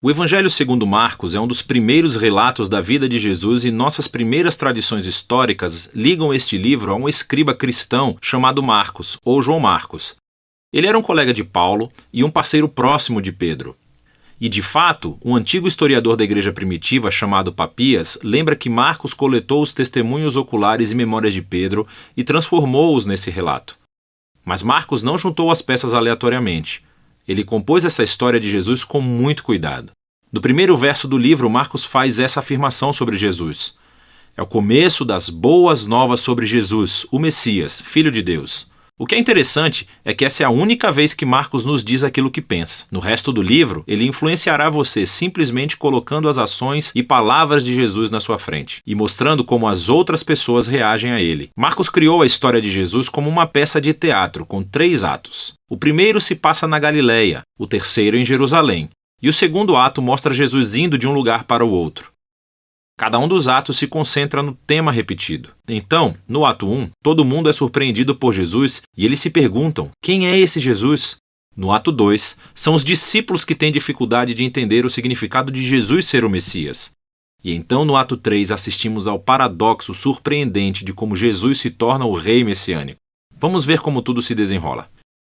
O Evangelho segundo Marcos é um dos primeiros relatos da vida de Jesus e nossas primeiras tradições históricas ligam este livro a um escriba cristão chamado Marcos, ou João Marcos. Ele era um colega de Paulo e um parceiro próximo de Pedro. E, de fato, um antigo historiador da igreja primitiva chamado Papias lembra que Marcos coletou os testemunhos oculares e memórias de Pedro e transformou-os nesse relato. Mas Marcos não juntou as peças aleatoriamente. Ele compôs essa história de Jesus com muito cuidado. No primeiro verso do livro, Marcos faz essa afirmação sobre Jesus. É o começo das boas novas sobre Jesus, o Messias, Filho de Deus. O que é interessante é que essa é a única vez que Marcos nos diz aquilo que pensa. No resto do livro, ele influenciará você simplesmente colocando as ações e palavras de Jesus na sua frente e mostrando como as outras pessoas reagem a ele. Marcos criou a história de Jesus como uma peça de teatro com 3 atos. O primeiro se passa na Galileia, o terceiro em Jerusalém, e o segundo ato mostra Jesus indo de um lugar para o outro. Cada um dos atos se concentra no tema repetido. Então, no ato 1, todo mundo é surpreendido por Jesus e eles se perguntam: quem é esse Jesus? No ato 2, são os discípulos que têm dificuldade de entender o significado de Jesus ser o Messias. E então, no ato 3, assistimos ao paradoxo surpreendente de como Jesus se torna o rei messiânico. Vamos ver como tudo se desenrola.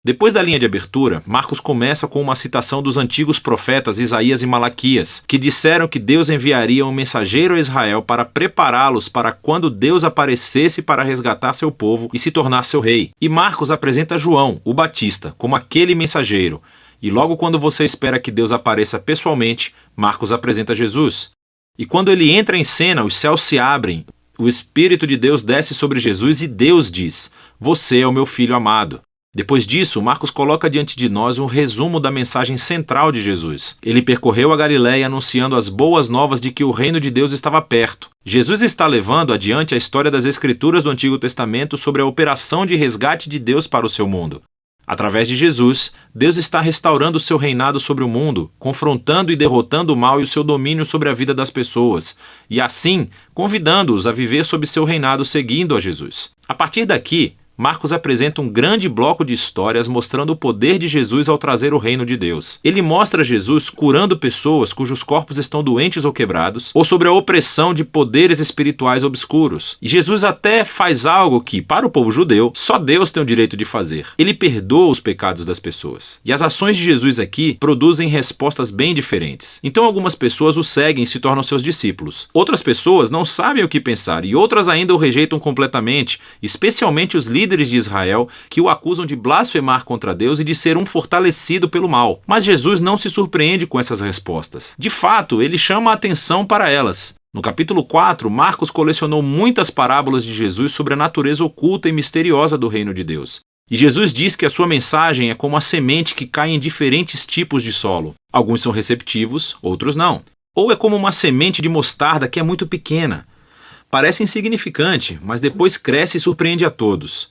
Depois da linha de abertura, Marcos começa com uma citação dos antigos profetas Isaías e Malaquias, que disseram que Deus enviaria um mensageiro a Israel para prepará-los para quando Deus aparecesse para resgatar seu povo e se tornar seu rei. E Marcos apresenta João, o Batista, como aquele mensageiro. E logo quando você espera que Deus apareça pessoalmente, Marcos apresenta Jesus. E quando ele entra em cena, os céus se abrem, o Espírito de Deus desce sobre Jesus e Deus diz: "Você é o meu filho amado." Depois disso, Marcos coloca diante de nós um resumo da mensagem central de Jesus. Ele percorreu a Galileia anunciando as boas novas de que o reino de Deus estava perto. Jesus está levando adiante a história das Escrituras do Antigo Testamento sobre a operação de resgate de Deus para o seu mundo. Através de Jesus, Deus está restaurando o seu reinado sobre o mundo, confrontando e derrotando o mal e o seu domínio sobre a vida das pessoas, e assim, convidando-os a viver sob seu reinado seguindo a Jesus. A partir daqui, Marcos apresenta um grande bloco de histórias mostrando o poder de Jesus ao trazer o reino de Deus. Ele mostra Jesus curando pessoas cujos corpos estão doentes ou quebrados, ou sobre a opressão de poderes espirituais obscuros. E Jesus até faz algo que, para o povo judeu, só Deus tem o direito de fazer. Ele perdoa os pecados das pessoas. E as ações de Jesus aqui produzem respostas bem diferentes. Então algumas pessoas o seguem e se tornam seus discípulos. Outras pessoas não sabem o que pensar e outras ainda o rejeitam completamente, especialmente os líderes de Israel, que o acusam de blasfemar contra Deus e de ser um fortalecido pelo mal. Mas Jesus não se surpreende com essas respostas. De fato, ele chama a atenção para elas. No capítulo 4, Marcos colecionou muitas parábolas de Jesus sobre a natureza oculta e misteriosa do reino de Deus. E Jesus diz que a sua mensagem é como a semente que cai em diferentes tipos de solo. Alguns são receptivos, outros não. Ou é como uma semente de mostarda que é muito pequena. Parece insignificante, mas depois cresce e surpreende a todos.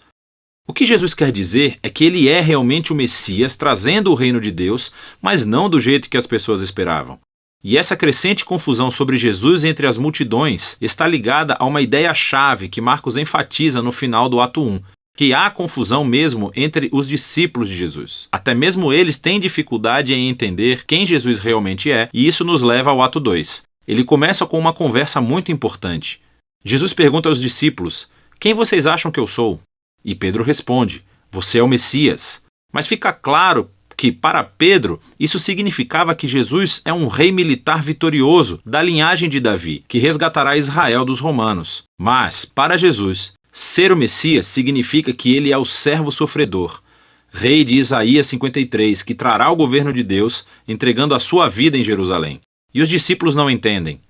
O que Jesus quer dizer é que ele é realmente o Messias trazendo o reino de Deus, mas não do jeito que as pessoas esperavam. E essa crescente confusão sobre Jesus entre as multidões está ligada a uma ideia-chave que Marcos enfatiza no final do ato 1, que há confusão mesmo entre os discípulos de Jesus. Até mesmo eles têm dificuldade em entender quem Jesus realmente é, e isso nos leva ao ato 2. Ele começa com uma conversa muito importante. Jesus pergunta aos discípulos: "Quem vocês acham que eu sou?" E Pedro responde: "Você é o Messias." Mas fica claro que, para Pedro, isso significava que Jesus é um rei militar vitorioso da linhagem de Davi, que resgatará Israel dos romanos. Mas, para Jesus, ser o Messias significa que ele é o servo sofredor, rei de Isaías 53, que trará o governo de Deus, entregando a sua vida em Jerusalém. E os discípulos não entendem.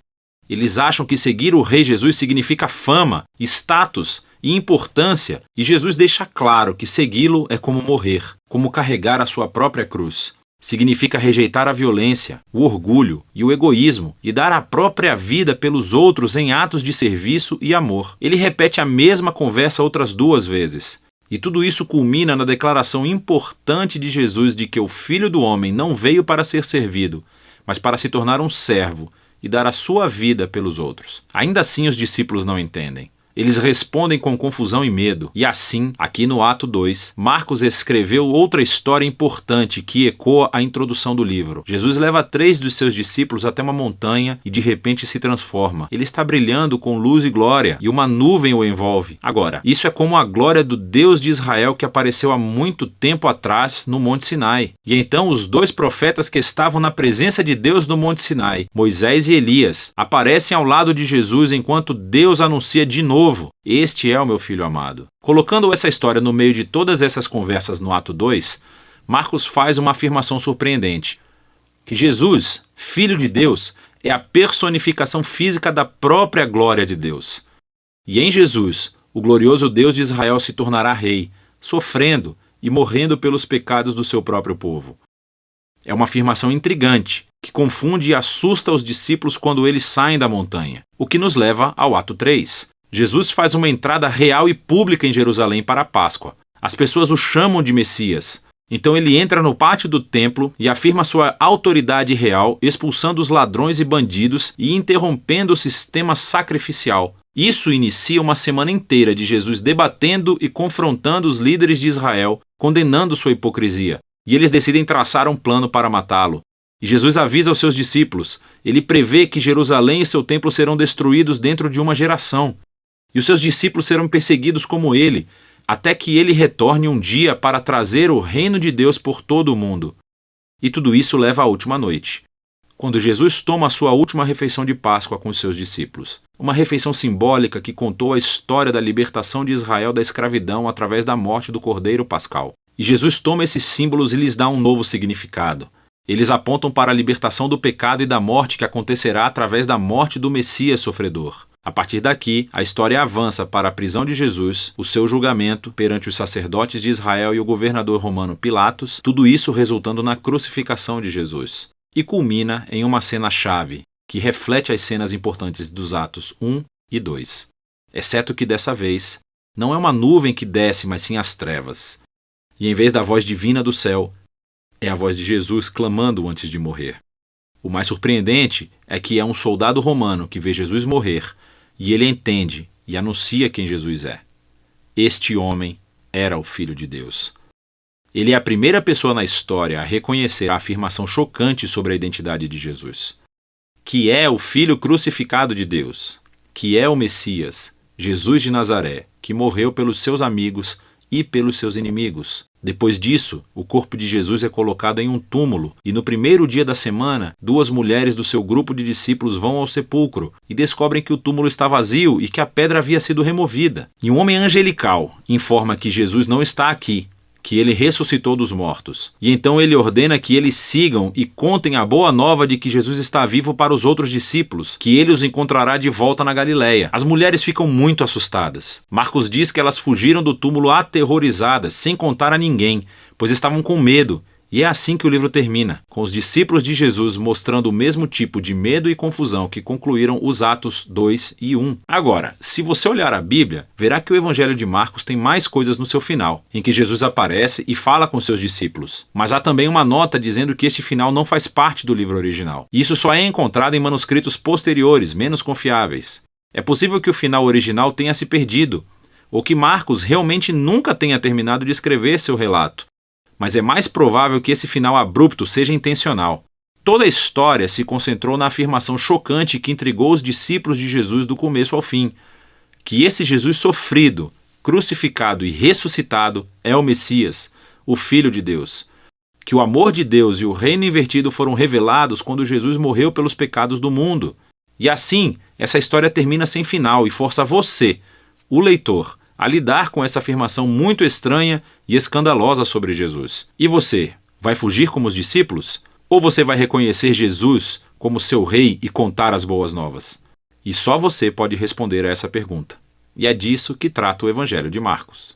Eles acham que seguir o rei Jesus significa fama, status e importância, e Jesus deixa claro que segui-lo é como morrer, como carregar a sua própria cruz. Significa rejeitar a violência, o orgulho e o egoísmo e dar a própria vida pelos outros em atos de serviço e amor. Ele repete a mesma conversa outras 2 vezes. E tudo isso culmina na declaração importante de Jesus de que o Filho do Homem não veio para ser servido, mas para se tornar um servo e dar a sua vida pelos outros. Ainda assim, os discípulos não entendem. Eles respondem com confusão e medo. E assim, aqui no ato 2, Marcos escreveu outra história importante que ecoa a introdução do livro. Jesus leva 3 dos seus discípulos até uma montanha e de repente se transforma. Ele está brilhando com luz e glória e uma nuvem o envolve. Agora, isso é como a glória do Deus de Israel que apareceu há muito tempo atrás no Monte Sinai. E então os 2 profetas que estavam na presença de Deus no Monte Sinai, Moisés e Elias, aparecem ao lado de Jesus enquanto Deus anuncia de novo: "Este é o meu filho amado". Colocando essa história no meio de todas essas conversas no ato 2, Marcos faz uma afirmação surpreendente: que Jesus, Filho de Deus, é a personificação física da própria glória de Deus. E em Jesus, o glorioso Deus de Israel se tornará rei, sofrendo e morrendo pelos pecados do seu próprio povo. É uma afirmação intrigante, que confunde e assusta os discípulos quando eles saem da montanha, o que nos leva ao ato 3. Jesus faz uma entrada real e pública em Jerusalém para a Páscoa. As pessoas o chamam de Messias. Então ele entra no pátio do templo e afirma sua autoridade real, expulsando os ladrões e bandidos e interrompendo o sistema sacrificial. Isso inicia uma semana inteira de Jesus debatendo e confrontando os líderes de Israel, condenando sua hipocrisia. E eles decidem traçar um plano para matá-lo. E Jesus avisa aos seus discípulos. Ele prevê que Jerusalém e seu templo serão destruídos dentro de uma geração. E os seus discípulos serão perseguidos como ele, até que ele retorne um dia para trazer o reino de Deus por todo o mundo. E tudo isso leva à última noite, quando Jesus toma a sua última refeição de Páscoa com os seus discípulos. Uma refeição simbólica que contou a história da libertação de Israel da escravidão através da morte do Cordeiro Pascal. E Jesus toma esses símbolos e lhes dá um novo significado. Eles apontam para a libertação do pecado e da morte que acontecerá através da morte do Messias sofredor. A partir daqui, a história avança para a prisão de Jesus, o seu julgamento perante os sacerdotes de Israel e o governador romano Pilatos, tudo isso resultando na crucificação de Jesus. E culmina em uma cena-chave, que reflete as cenas importantes dos atos 1 e 2. Exceto que dessa vez, não é uma nuvem que desce, mas sim as trevas. E em vez da voz divina do céu, é a voz de Jesus clamando antes de morrer. O mais surpreendente é que é um soldado romano que vê Jesus morrer, e ele entende e anuncia quem Jesus é. Este homem era o Filho de Deus. Ele é a primeira pessoa na história a reconhecer a afirmação chocante sobre a identidade de Jesus, que é o Filho crucificado de Deus, que é o Messias, Jesus de Nazaré, que morreu pelos seus amigos e pelos seus inimigos. Depois disso, o corpo de Jesus é colocado em um túmulo, e no primeiro dia da semana, 2 mulheres do seu grupo de discípulos vão ao sepulcro e descobrem que o túmulo está vazio e que a pedra havia sido removida. E um homem angelical informa que Jesus não está aqui, que ele ressuscitou dos mortos. E então ele ordena que eles sigam e contem a boa nova de que Jesus está vivo para os outros discípulos, que ele os encontrará de volta na Galileia. As mulheres ficam muito assustadas. Marcos diz que elas fugiram do túmulo aterrorizadas, sem contar a ninguém, pois estavam com medo. E é assim que o livro termina, com os discípulos de Jesus mostrando o mesmo tipo de medo e confusão que concluíram os Atos 2 e 1. Agora, se você olhar a Bíblia, verá que o Evangelho de Marcos tem mais coisas no seu final, em que Jesus aparece e fala com seus discípulos. Mas há também uma nota dizendo que este final não faz parte do livro original. E isso só é encontrado em manuscritos posteriores, menos confiáveis. É possível que o final original tenha se perdido, ou que Marcos realmente nunca tenha terminado de escrever seu relato. Mas é mais provável que esse final abrupto seja intencional. Toda a história se concentrou na afirmação chocante que intrigou os discípulos de Jesus do começo ao fim, que esse Jesus sofrido, crucificado e ressuscitado é o Messias, o Filho de Deus. Que o amor de Deus e o reino invertido foram revelados quando Jesus morreu pelos pecados do mundo. E assim, essa história termina sem final e força você, o leitor, a lidar com essa afirmação muito estranha e escandalosa sobre Jesus. E você, vai fugir como os discípulos? Ou você vai reconhecer Jesus como seu rei e contar as boas novas? E só você pode responder a essa pergunta. E é disso que trata o Evangelho de Marcos.